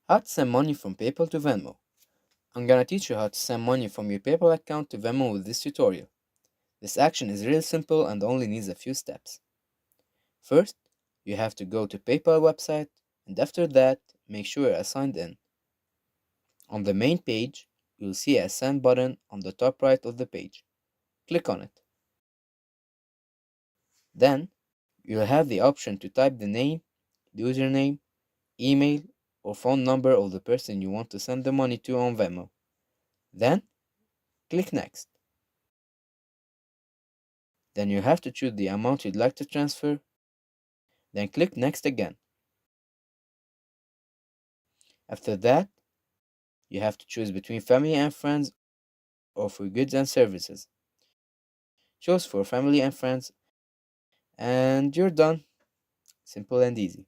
How to send money from PayPal to Venmo. I'm gonna teach you how to send money from your PayPal account to Venmo with this tutorial. This action is real simple and only needs a few steps. First, you have to go to PayPal website, and after that, make sure you are signed in. On the main page, you'll see a send button on the top right of the page. Click on it. Then, you'll have the option to type the name, username, email, or phone number of the person you want to send the money to on Venmo. Then, click Next. Then you have to choose the amount you'd like to transfer. Then click Next again. After that, you have to choose between family and friends or for goods and services. Choose for family and friends, and you're done. Simple and easy.